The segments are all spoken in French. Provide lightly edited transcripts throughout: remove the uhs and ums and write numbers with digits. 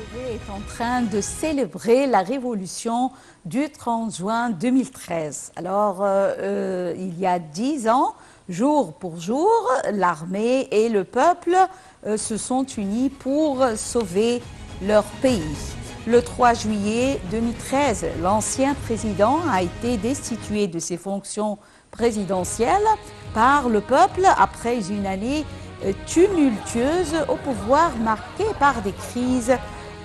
est en train de célébrer la révolution du 30 juin 2013. Alors, il y a 10 ans, jour pour jour, l'armée et le peuple se sont unis pour sauver leur pays. Le 3 juillet 2013, l'ancien président a été destitué de ses fonctions présidentielles par le peuple après une année tumultueuse au pouvoir marquée par des crises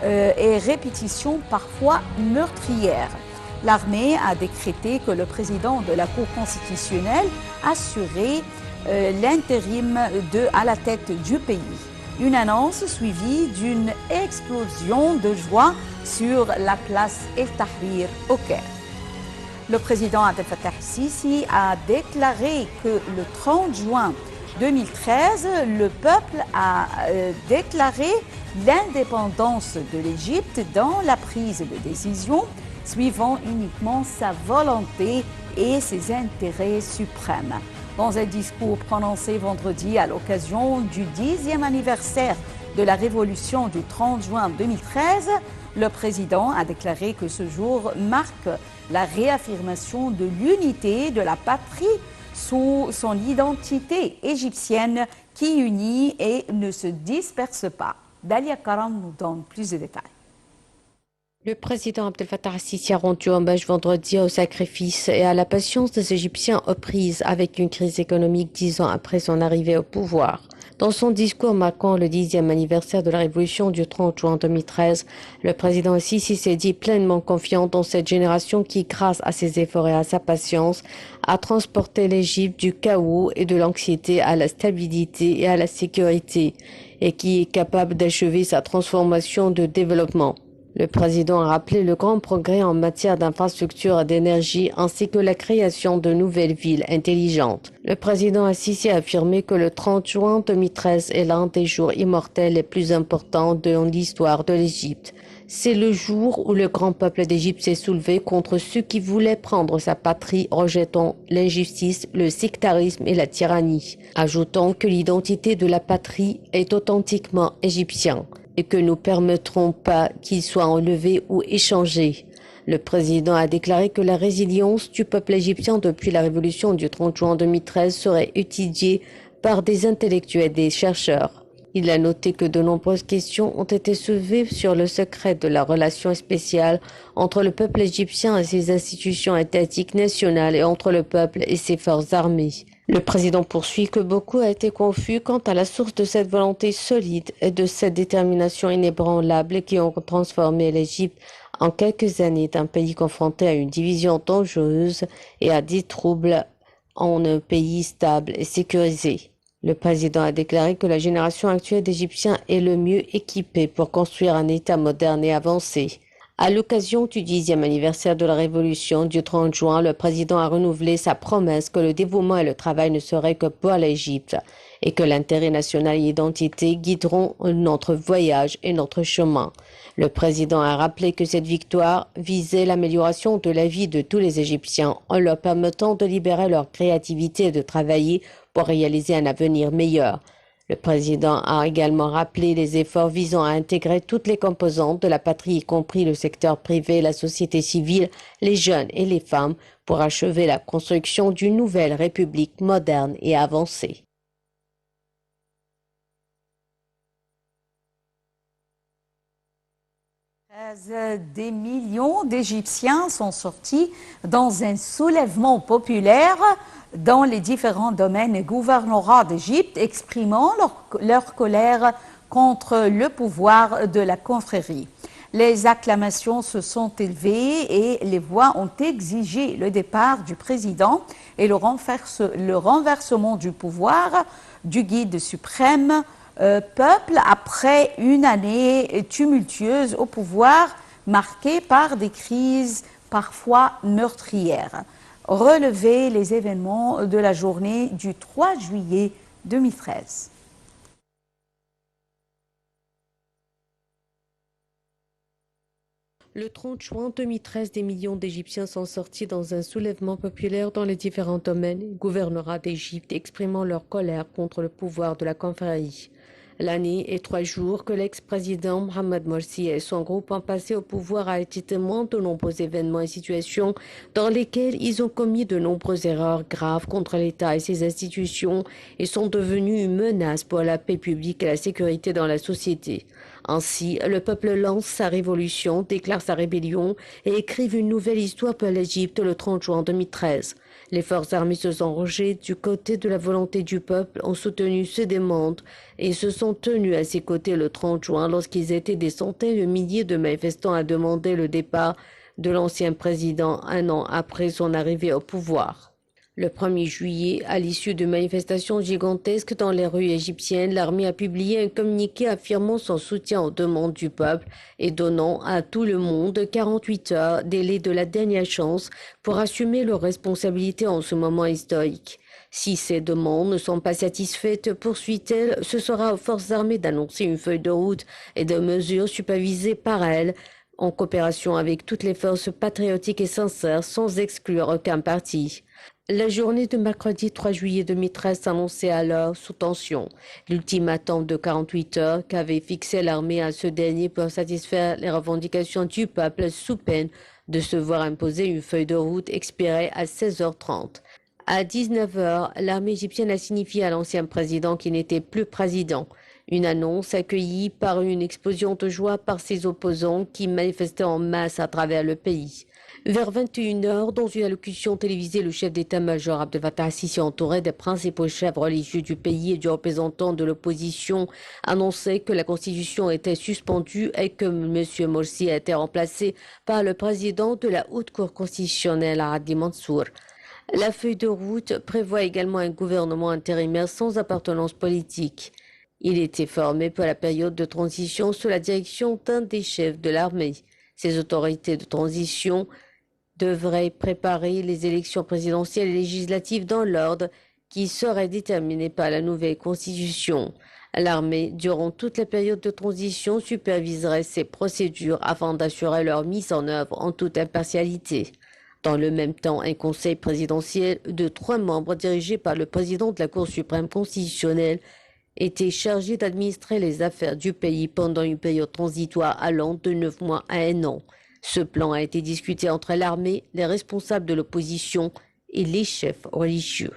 et répétitions parfois meurtrières. L'armée a décrété que le président de la Cour constitutionnelle assurait l'intérim à la tête du pays. Une annonce suivie d'une explosion de joie sur la place El Tahrir au Caire. Le président Abdel Fattah el-Sisi a déclaré que le 30 juin 2013, le peuple a déclaré l'indépendance de l'Égypte dans la prise de décision, suivant uniquement sa volonté et ses intérêts suprêmes. Dans un discours prononcé vendredi à l'occasion du 10e anniversaire de la révolution du 30 juin 2013, le président a déclaré que ce jour marque la réaffirmation de l'unité de la patrie sous son identité égyptienne qui unit et ne se disperse pas. Dalia Karam nous donne plus de détails. Le président Abdel Fattah el-Sisi a rendu hommage vendredi au sacrifice et à la patience des Égyptiens aux prises avec une crise économique 10 ans après son arrivée au pouvoir. Dans son discours marquant le 10e anniversaire de la révolution du 30 juin 2013, le président el-Sisi s'est dit pleinement confiant dans cette génération qui, grâce à ses efforts et à sa patience, a transporté l'Égypte du chaos et de l'anxiété à la stabilité et à la sécurité, et qui est capable d'achever sa transformation de développement. Le président a rappelé le grand progrès en matière d'infrastructures et d'énergie ainsi que la création de nouvelles villes intelligentes. Le président el-Sisi a affirmé que le 30 juin 2013 est l'un des jours immortels les plus importants de l'histoire de l'Égypte. C'est le jour où le grand peuple d'Égypte s'est soulevé contre ceux qui voulaient prendre sa patrie, rejetant l'injustice, le sectarisme et la tyrannie, ajoutant que l'identité de la patrie est authentiquement égyptienne et que nous ne permettrons pas qu'il soit enlevé ou échangé. Le président a déclaré que la résilience du peuple égyptien depuis la révolution du 30 juin 2013 serait étudiée par des intellectuels et des chercheurs. Il a noté que de nombreuses questions ont été soulevées sur le secret de la relation spéciale entre le peuple égyptien et ses institutions étatiques nationales et entre le peuple et ses forces armées. Le président poursuit que beaucoup a été confus quant à la source de cette volonté solide et de cette détermination inébranlable qui ont transformé l'Égypte en quelques années d'un pays confronté à une division dangereuse et à des troubles en un pays stable et sécurisé. Le président a déclaré que la génération actuelle d'Égyptiens est le mieux équipée pour construire un État moderne et avancé. À l'occasion du 10e anniversaire de la révolution du 30 juin, le président a renouvelé sa promesse que le dévouement et le travail ne seraient que pour l'Égypte et que l'intérêt national et l'identité guideront notre voyage et notre chemin. Le président a rappelé que cette victoire visait l'amélioration de la vie de tous les Égyptiens en leur permettant de libérer leur créativité et de travailler pour réaliser un avenir meilleur. Le président a également rappelé les efforts visant à intégrer toutes les composantes de la patrie, y compris le secteur privé, la société civile, les jeunes et les femmes, pour achever la construction d'une nouvelle république moderne et avancée. Des millions d'Égyptiens sont sortis dans un soulèvement populaire dans les différents domaines et gouvernorats d'Égypte, exprimant leur colère contre le pouvoir de la confrérie. Les acclamations se sont élevées et les voix ont exigé le départ du président et le renversement du pouvoir du guide suprême peuple après une année tumultueuse au pouvoir marquée par des crises parfois meurtrières. Relevez les événements de la journée du 3 juillet 2013. Le 30 juin 2013, des millions d'Égyptiens sont sortis dans un soulèvement populaire dans les différents domaines, gouvernorats d'Égypte, exprimant leur colère contre le pouvoir de la confrérie. L'année et 3 jours que l'ex-président Mohamed Morsi et son groupe ont passé au pouvoir a été témoin de nombreux événements et situations dans lesquels ils ont commis de nombreuses erreurs graves contre l'État et ses institutions et sont devenus une menace pour la paix publique et la sécurité dans la société. Ainsi, le peuple lance sa révolution, déclare sa rébellion et écrive une nouvelle histoire pour l'Égypte le 30 juin 2013. Les forces armées se sont rangées du côté de la volonté du peuple, ont soutenu ces demandes et se sont tenus à ses côtés le 30 juin lorsqu'ils étaient des centaines de milliers de manifestants à demander le départ de l'ancien président un an après son arrivée au pouvoir. Le 1er juillet, à l'issue de manifestations gigantesques dans les rues égyptiennes, l'armée a publié un communiqué affirmant son soutien aux demandes du peuple et donnant à tout le monde 48 heures, délai de la dernière chance, pour assumer leurs responsabilités en ce moment historique. Si ces demandes ne sont pas satisfaites, poursuit-elle, ce sera aux forces armées d'annoncer une feuille de route et de mesures supervisées par elles, en coopération avec toutes les forces patriotiques et sincères, sans exclure aucun parti. La journée de mercredi 3 juillet 2013 s'annonçait alors sous tension. L'ultimatum de 48 heures qu'avait fixé l'armée à ce dernier pour satisfaire les revendications du peuple sous peine de se voir imposer une feuille de route expirait à 16h30. À 19h, l'armée égyptienne a signifié à l'ancien président qu'il n'était plus président. Une annonce accueillie par une explosion de joie par ses opposants qui manifestaient en masse à travers le pays. Vers 21h, dans une allocution télévisée, le chef d'état-major Abdel Fattah al-Sisi, entouré des principaux chefs religieux du pays et du représentant de l'opposition, annonçait que la constitution était suspendue et que M. Morsi a été remplacé par le président de la Haute Cour constitutionnelle, Hadi Mansour. La feuille de route prévoit également un gouvernement intérimaire sans appartenance politique. Il était formé pour la période de transition sous la direction d'un des chefs de l'armée. Ces autorités de transition devraient préparer les élections présidentielles et législatives dans l'ordre qui serait déterminé par la nouvelle constitution. L'armée, durant toute la période de transition, superviserait ces procédures afin d'assurer leur mise en œuvre en toute impartialité. Dans le même temps, un conseil présidentiel de 3 membres dirigé par le président de la Cour suprême constitutionnelle était chargé d'administrer les affaires du pays pendant une période transitoire allant de 9 mois à 1 an. Ce plan a été discuté entre l'armée, les responsables de l'opposition et les chefs religieux.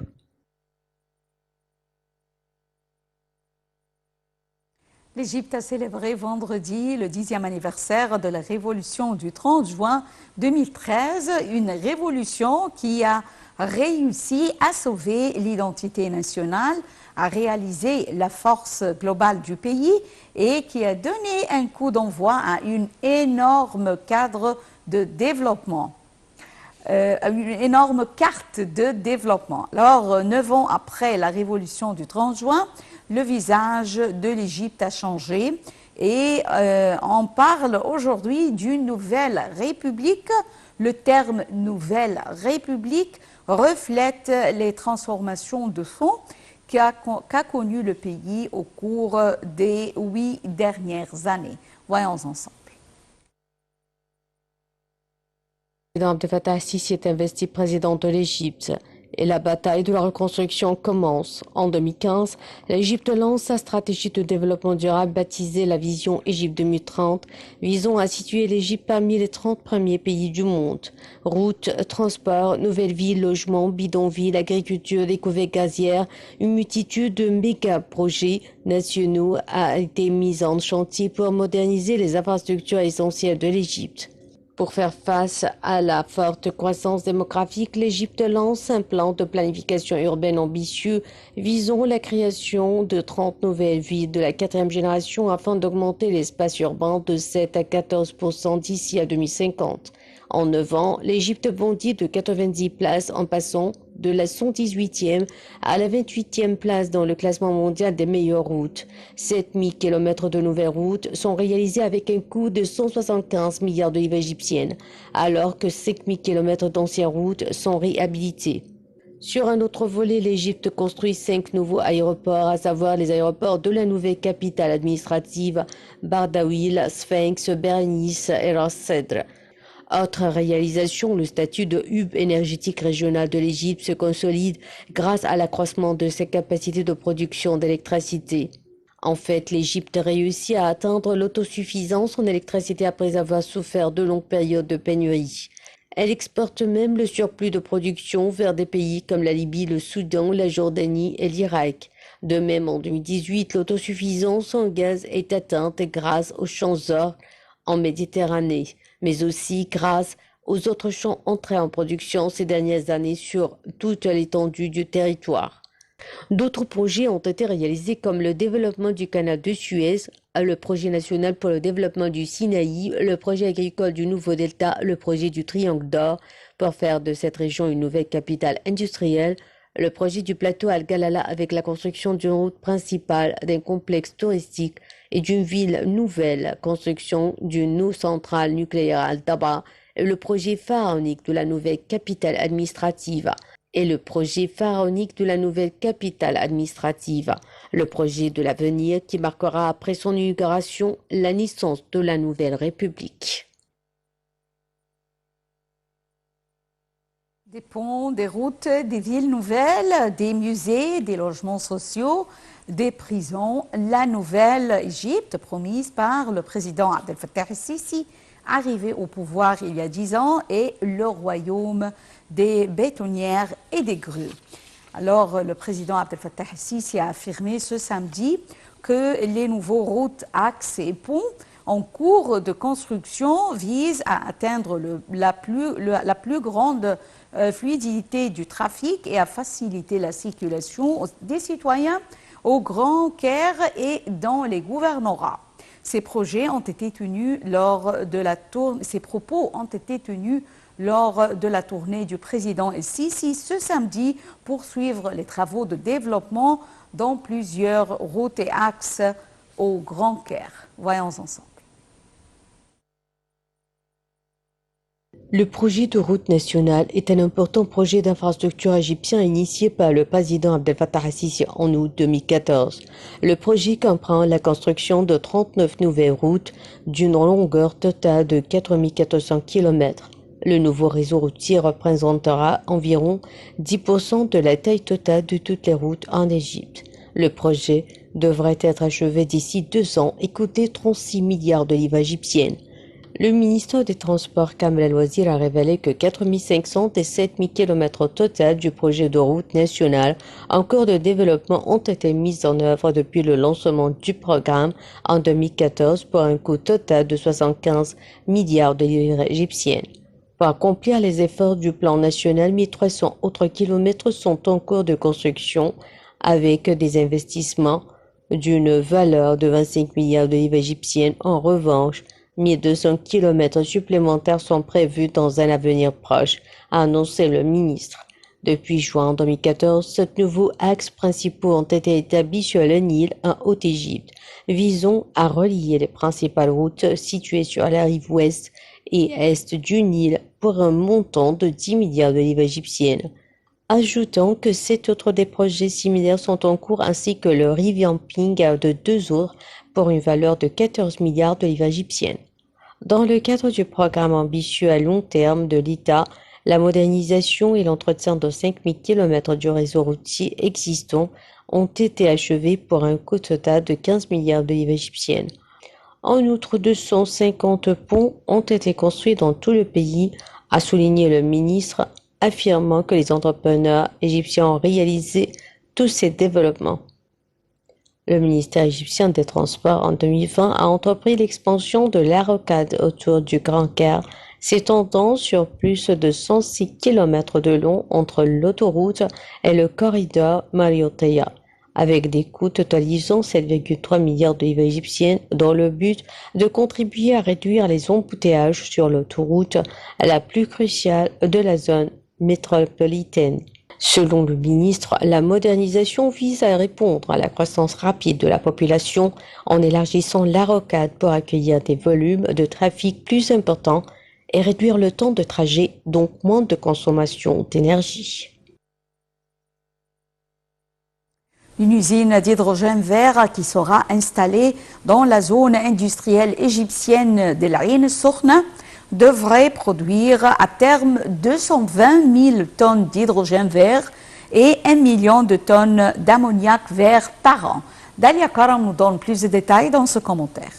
L'Égypte a célébré vendredi le 10e anniversaire de la révolution du 30 juin 2013, une révolution qui a réussi à sauver l'identité nationale, à réaliser la force globale du pays et qui a donné un coup d'envoi à une énorme cadre de développement. Une énorme carte de développement. Alors, 9 ans après la révolution du 30 juin, le visage de l'Égypte a changé et on parle aujourd'hui d'une nouvelle république. Le terme nouvelle république reflète les transformations de fond qu'a connu le pays au cours des 8 dernières années. Voyons ensemble. Le président Abdel Fattah al-Sisi est investi président de l'Égypte et la bataille de la reconstruction commence. En 2015, l'Égypte lance sa stratégie de développement durable baptisée la Vision Égypte 2030, visant à situer l'Égypte parmi les 30 premiers pays du monde. Routes, transports, nouvelles villes, logements, bidonvilles, agriculture, découvertes gazières, une multitude de méga-projets nationaux a été mise en chantier pour moderniser les infrastructures essentielles de l'Égypte. Pour faire face à la forte croissance démographique, l'Égypte lance un plan de planification urbaine ambitieux visant la création de 30 nouvelles villes de la 4e génération afin d'augmenter l'espace urbain de 7 à 14% d'ici à 2050. En 9 ans, l'Égypte bondit de 90 places en passant de la 118e à la 28e place dans le classement mondial des meilleures routes. 7000 km de nouvelles routes sont réalisées avec un coût de 175 milliards de livres égyptiennes, alors que 5000 km d'anciennes routes sont réhabilitées. Sur un autre volet, l'Égypte construit 5 nouveaux aéroports, à savoir les aéroports de la nouvelle capitale administrative, Bardawil, Sphinx, Berenice et Ras Sedr. Autre réalisation, le statut de hub énergétique régional de l'Égypte se consolide grâce à l'accroissement de ses capacités de production d'électricité. En fait, l'Égypte réussit à atteindre l'autosuffisance en électricité après avoir souffert de longues périodes de pénurie. Elle exporte même le surplus de production vers des pays comme la Libye, le Soudan, la Jordanie et l'Irak. De même, en 2018, l'autosuffisance en gaz est atteinte grâce aux champs d'or en Méditerranée, mais aussi grâce aux autres champs entrés en production ces dernières années sur toute l'étendue du territoire. D'autres projets ont été réalisés comme le développement du canal de Suez, le projet national pour le développement du Sinaï, le projet agricole du Nouveau Delta, le projet du Triangle d'Or pour faire de cette région une nouvelle capitale industrielle, le projet du plateau Al-Galala avec la construction d'une route principale, d'un complexe touristique et d'une ville nouvelle, construction d'une eau centrale nucléaire à Al-Daba, et le projet pharaonique de la nouvelle capitale administrative. Le projet de l'avenir qui marquera après son inauguration la naissance de la nouvelle République. Des ponts, des routes, des villes nouvelles, des musées, des logements sociaux, des prisons, la nouvelle Égypte promise par le président Abdel Fattah el-Sisi, arrivé au pouvoir il y a 10 ans, et le royaume des bétonnières et des grues. Alors, le président Abdel Fattah el-Sisi a affirmé ce samedi que les nouveaux routes, axes et ponts en cours de construction visent à atteindre la plus grande fluidité du trafic et à faciliter la circulation des citoyens au Grand Caire et dans les gouvernorats. Ces propos ont été tenus lors de la tournée du président el-Sisi ce samedi pour suivre les travaux de développement dans plusieurs routes et axes au Grand Caire. Voyons ensemble. Le projet de route nationale est un important projet d'infrastructure égyptien initié par le président Abdel Fattah el-Sisi en août 2014. Le projet comprend la construction de 39 nouvelles routes d'une longueur totale de 4400 km. Le nouveau réseau routier représentera environ 10% de la taille totale de toutes les routes en Égypte. Le projet devrait être achevé d'ici 2 ans et coûter 36 milliards de livres égyptiennes. Le ministre des Transports Kamel El-Wazir a révélé que 4500 et 7000 km au total du projet de route nationale en cours de développement ont été mis en œuvre depuis le lancement du programme en 2014 pour un coût total de 75 milliards de livres égyptiennes. Pour accomplir les efforts du plan national, 1300 autres kilomètres sont en cours de construction avec des investissements d'une valeur de 25 milliards de livres égyptiennes. En revanche, 1200 km supplémentaires sont prévus dans un avenir proche, a annoncé le ministre. Depuis juin 2014, 7 nouveaux axes principaux ont été établis sur le Nil en Haute-Égypte, visant à relier les principales routes situées sur la rive ouest et est du Nil pour un montant de 10 milliards de livres égyptiennes. Ajoutant que 7 autres des projets similaires sont en cours ainsi que le revamping de 2 autres pour une valeur de 14 milliards de livres égyptiennes. Dans le cadre du programme ambitieux à long terme de l'État, la modernisation et l'entretien de 5000 km du réseau routier existant ont été achevés pour un coût total de 15 milliards de livres égyptiennes. En outre, 250 ponts ont été construits dans tout le pays, a souligné le ministre, affirmant que les entrepreneurs égyptiens ont réalisé tous ces développements. Le ministère égyptien des Transports en 2020 a entrepris l'expansion de la rocade autour du Grand Caire, s'étendant sur plus de 106 km de long entre l'autoroute et le corridor Marioteia, avec des coûts totalisant 7,3 milliards de livres égyptiennes dans le but de contribuer à réduire les embouteillages sur l'autoroute la plus cruciale de la zone métropolitaine. Selon le ministre, la modernisation vise à répondre à la croissance rapide de la population en élargissant la rocade pour accueillir des volumes de trafic plus importants et réduire le temps de trajet, donc moins de consommation d'énergie. Une usine d'hydrogène vert qui sera installée dans la zone industrielle égyptienne de l'Aïn Sokhna devrait produire à terme 220 000 tonnes d'hydrogène vert et 1 million de tonnes d'ammoniac vert par an, Dalia Karam nous donne plus de détails dans ce commentaire.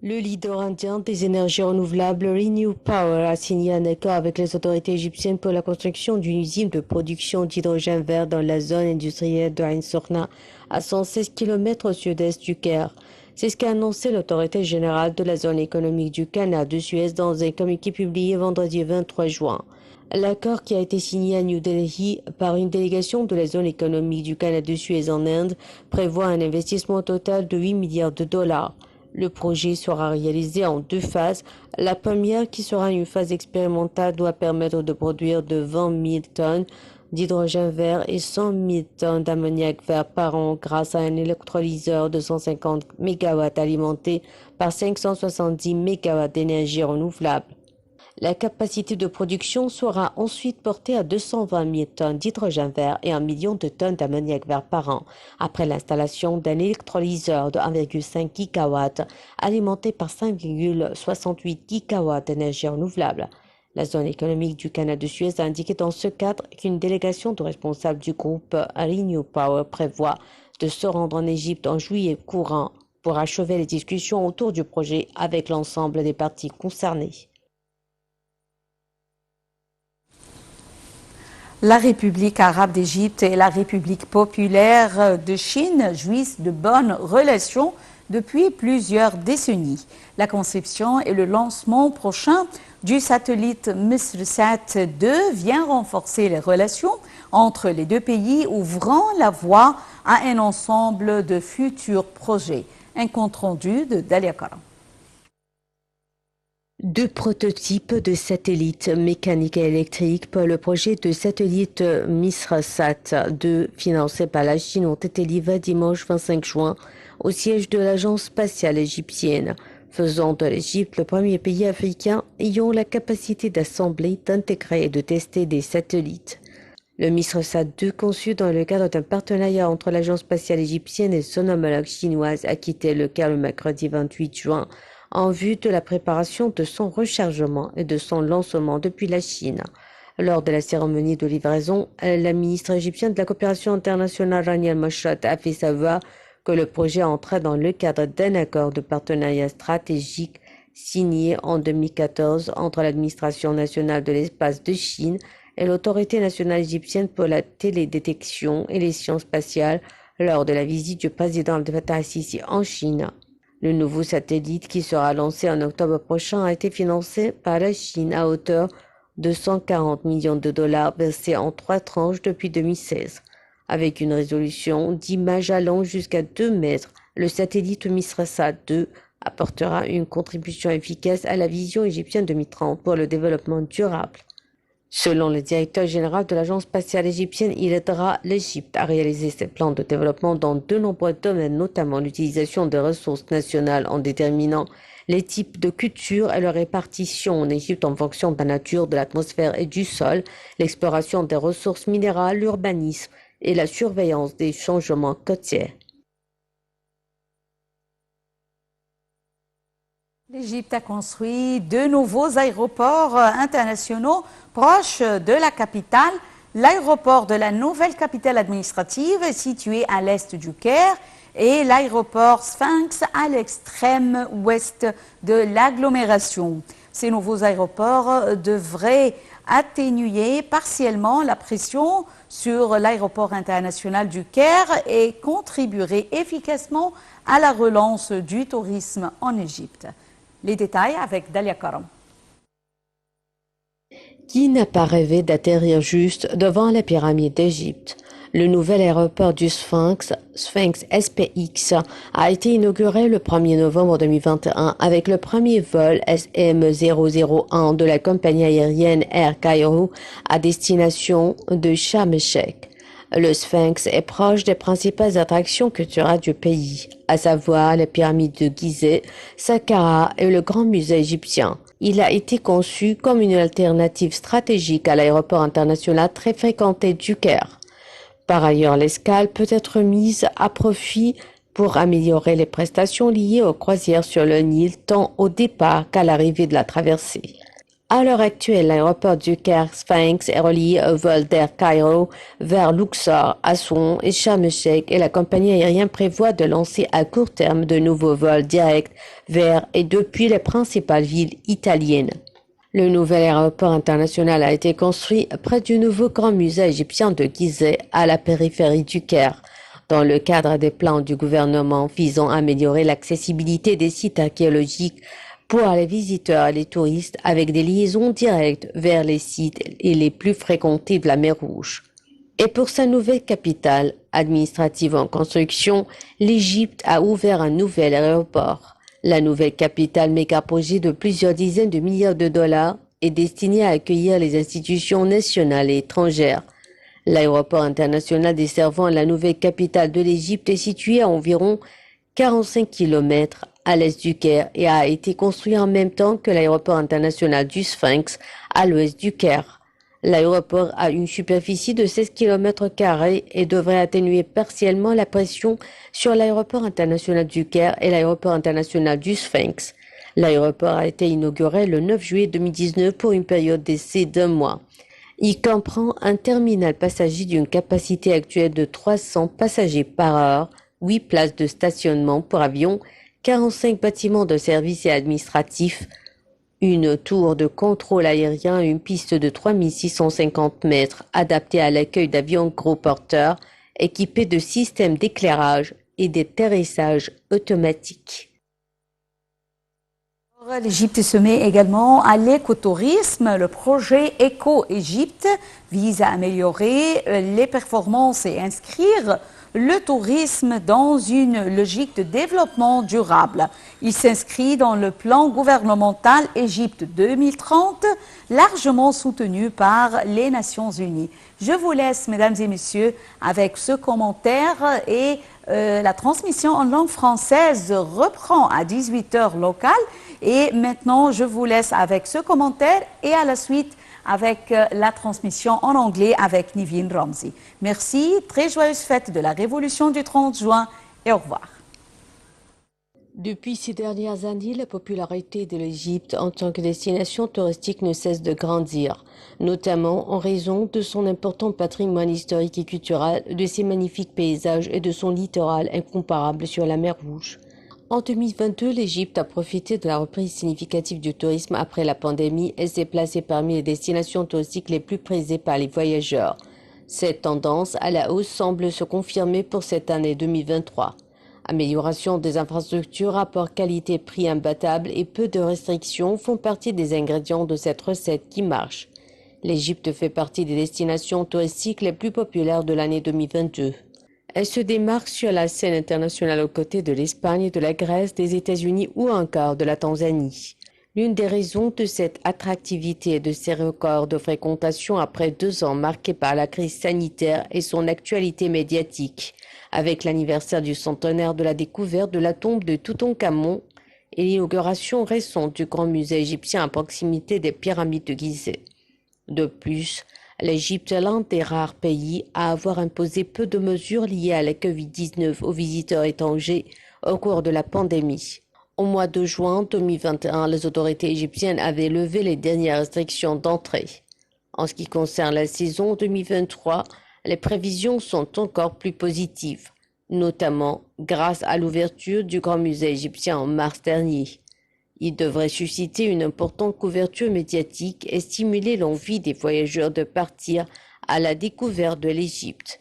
Le leader indien des énergies renouvelables, Renew Power, a signé un accord avec les autorités égyptiennes pour la construction d'une usine de production d'hydrogène vert dans la zone industrielle de Ain Sokhna, à 116 km au sud-est du Caire. C'est ce qu'a annoncé l'autorité générale de la zone économique du canal de Suez dans un communiqué publié vendredi 23 juin. L'accord qui a été signé à New Delhi par une délégation de la zone économique du canal de Suez en Inde prévoit un investissement total de 8 milliards de dollars. Le projet sera réalisé en deux phases. La première, qui sera une phase expérimentale, doit permettre de produire de 20 000 tonnes d'hydrogène vert et 100 000 tonnes d'ammoniac vert par an grâce à un électrolyseur de 150 MW alimenté par 570 MW d'énergie renouvelable. La capacité de production sera ensuite portée à 220 000 tonnes d'hydrogène vert et 1 million de tonnes d'ammoniac vert par an, après l'installation d'un électrolyseur de 1,5 GW alimenté par 5,68 GW d'énergie renouvelable. La zone économique du canal de Suez a indiqué dans ce cadre qu'une délégation de responsables du groupe Renew Power prévoit de se rendre en Égypte en juillet courant pour achever les discussions autour du projet avec l'ensemble des parties concernées. La République arabe d'Égypte et la République populaire de Chine jouissent de bonnes relations depuis plusieurs décennies. La conception et le lancement prochain du satellite Misrsat 2 vient renforcer les relations entre les deux pays, ouvrant la voie à un ensemble de futurs projets. Un compte rendu de Dalia Karam. Deux prototypes de satellites mécaniques et électriques pour le projet de satellite Misrsat 2 financé par la Chine ont été livrés dimanche 25 juin au siège de l'agence spatiale égyptienne, faisant de l'Égypte le premier pays africain ayant la capacité d'assembler, d'intégrer et de tester des satellites. Le Misrsat 2, conçu dans le cadre d'un partenariat entre l'agence spatiale égyptienne et son homologue chinoise, a quitté le Caire le mercredi 28 juin en vue de la préparation de son rechargement et de son lancement depuis la Chine. Lors de la cérémonie de livraison, la ministre égyptienne de la coopération internationale Rania Al-Mashrat a fait savoir que le projet entrait dans le cadre d'un accord de partenariat stratégique signé en 2014 entre l'administration nationale de l'espace de Chine et l'autorité nationale égyptienne pour la télédétection et les sciences spatiales lors de la visite du président Abdel Fattah al-Sisi en Chine. Le nouveau satellite qui sera lancé en octobre prochain a été financé par la Chine à hauteur de 140 millions de dollars versés en 3 tranches depuis 2016. Avec une résolution d'images allant jusqu'à 2 mètres, le satellite Misrsat 2 apportera une contribution efficace à la vision égyptienne 2030 pour le développement durable. Selon le directeur général de l'agence spatiale égyptienne, il aidera l'Égypte à réaliser ses plans de développement dans de nombreux domaines, notamment l'utilisation des ressources nationales en déterminant les types de cultures et leur répartition en Égypte en fonction de la nature, de l'atmosphère et du sol, l'exploration des ressources minérales, l'urbanisme et la surveillance des changements côtiers. L'Égypte a construit deux nouveaux aéroports internationaux proches de la capitale. L'aéroport de la nouvelle capitale administrative est situé à l'est du Caire et l'aéroport Sphinx à l'extrême ouest de l'agglomération. Ces nouveaux aéroports devraient atténuer partiellement la pression sur l'aéroport international du Caire et contribueraient efficacement à la relance du tourisme en Égypte. Les détails avec Dalia Karam. Qui n'a pas rêvé d'atterrir juste devant la pyramide d'Égypte? Le nouvel aéroport du Sphinx SPX, a été inauguré le 1er novembre 2021 avec le premier vol SM001 de la compagnie aérienne Air Cairo à destination de Sharm el-Sheikh. Le Sphinx est proche des principales attractions culturelles du pays, à savoir les pyramides de Gizeh, Saqqara et le Grand Musée égyptien. Il a été conçu comme une alternative stratégique à l'aéroport international très fréquenté du Caire. Par ailleurs, l'escale peut être mise à profit pour améliorer les prestations liées aux croisières sur le Nil tant au départ qu'à l'arrivée de la traversée. À l'heure actuelle, l'aéroport du Caire Sphinx est relié au vol d'Air Cairo vers Luxor, Assouan et Sharm el-Sheikh et la compagnie aérienne prévoit de lancer à court terme de nouveaux vols directs vers et depuis les principales villes italiennes. Le nouvel aéroport international a été construit près du nouveau grand musée égyptien de Gizeh à la périphérie du Caire, dans le cadre des plans du gouvernement visant à améliorer l'accessibilité des sites archéologiques pour les visiteurs et les touristes avec des liaisons directes vers les sites les plus fréquentés de la mer Rouge. Et pour sa nouvelle capitale administrative en construction, l'Égypte a ouvert un nouvel aéroport. La nouvelle capitale méga-projet de plusieurs dizaines de milliards de dollars est destinée à accueillir les institutions nationales et étrangères. L'aéroport international desservant la nouvelle capitale de l'Égypte est situé à environ 45 km à l'est du Caire et a été construit en même temps que l'aéroport international du Sphinx à l'ouest du Caire. L'aéroport a une superficie de 16 km² et devrait atténuer partiellement la pression sur l'aéroport international du Caire et l'aéroport international du Sphinx. L'aéroport a été inauguré le 9 juillet 2019 pour une période d'essai d'1 mois. Il comprend un terminal passager d'une capacité actuelle de 300 passagers par heure, 8 places de stationnement pour avions, 45 bâtiments de services et administratifs, une tour de contrôle aérien et une piste de 3650 mètres adaptée à l'accueil d'avions gros porteurs équipés de systèmes d'éclairage et d'atterrissage automatiques. L'Égypte se met également à l'écotourisme. Le projet Éco-Égypte vise à améliorer les performances et inscrire le tourisme dans une logique de développement durable. Il s'inscrit dans le plan gouvernemental Égypte 2030, largement soutenu par les Nations Unies. Je vous laisse, mesdames et messieurs, avec ce commentaire et la transmission en langue française reprend à 18h locale. Et maintenant, je vous laisse avec ce commentaire et à la suite avec la transmission en anglais avec Nivine Ramzi. Merci, très joyeuse fête de la Révolution du 30 juin et au revoir. Depuis ces dernières années, la popularité de l'Égypte en tant que destination touristique ne cesse de grandir, notamment en raison de son important patrimoine historique et culturel, de ses magnifiques paysages et de son littoral incomparable sur la mer Rouge. En 2022, l'Égypte a profité de la reprise significative du tourisme après la pandémie et s'est placée parmi les destinations touristiques les plus prisées par les voyageurs. Cette tendance à la hausse semble se confirmer pour cette année 2023. Amélioration des infrastructures, rapport qualité-prix imbattable et peu de restrictions font partie des ingrédients de cette recette qui marche. L'Égypte fait partie des destinations touristiques les plus populaires de l'année 2022. Elle se démarque sur la scène internationale aux côtés de l'Espagne, de la Grèce, des États-Unis ou encore de la Tanzanie. L'une des raisons de cette attractivité et de ces records de fréquentation après 2 ans marqués par la crise sanitaire est son actualité médiatique, avec l'anniversaire du centenaire de la découverte de la tombe de Toutankhamon et l'inauguration récente du grand musée égyptien à proximité des pyramides de Gizeh. De plus, l'Égypte est l'un des rares pays à avoir imposé peu de mesures liées à la Covid-19 aux visiteurs étrangers au cours de la pandémie. Au mois de juin 2021, les autorités égyptiennes avaient levé les dernières restrictions d'entrée. En ce qui concerne la saison 2023, les prévisions sont encore plus positives, notamment grâce à l'ouverture du Grand Musée égyptien en mars dernier. Il devrait susciter une importante couverture médiatique et stimuler l'envie des voyageurs de partir à la découverte de l'Égypte.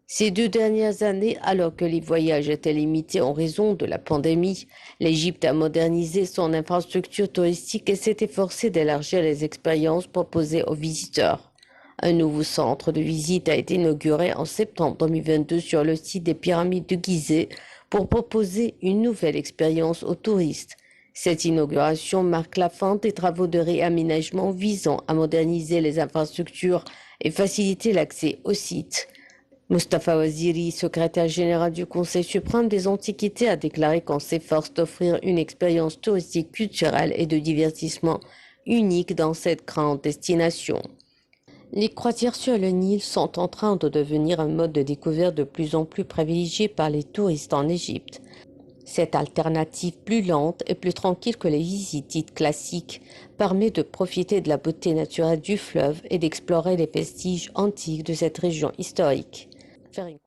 Ces 2 dernières années, alors que les voyages étaient limités en raison de la pandémie, l'Égypte a modernisé son infrastructure touristique et s'est efforcée d'élargir les expériences proposées aux visiteurs. Un nouveau centre de visite a été inauguré en septembre 2022 sur le site des pyramides de Gizeh pour proposer une nouvelle expérience aux touristes. Cette inauguration marque la fin des travaux de réaménagement visant à moderniser les infrastructures et faciliter l'accès au site. Mustafa Waziri, secrétaire général du Conseil suprême des Antiquités, a déclaré qu'on s'efforce d'offrir une expérience touristique culturelle et de divertissement unique dans cette grande destination. Les croisières sur le Nil sont en train de devenir un mode de découverte de plus en plus privilégié par les touristes en Égypte. Cette alternative plus lente et plus tranquille que les visites dites classiques permet de profiter de la beauté naturelle du fleuve et d'explorer les vestiges antiques de cette région historique. Faire une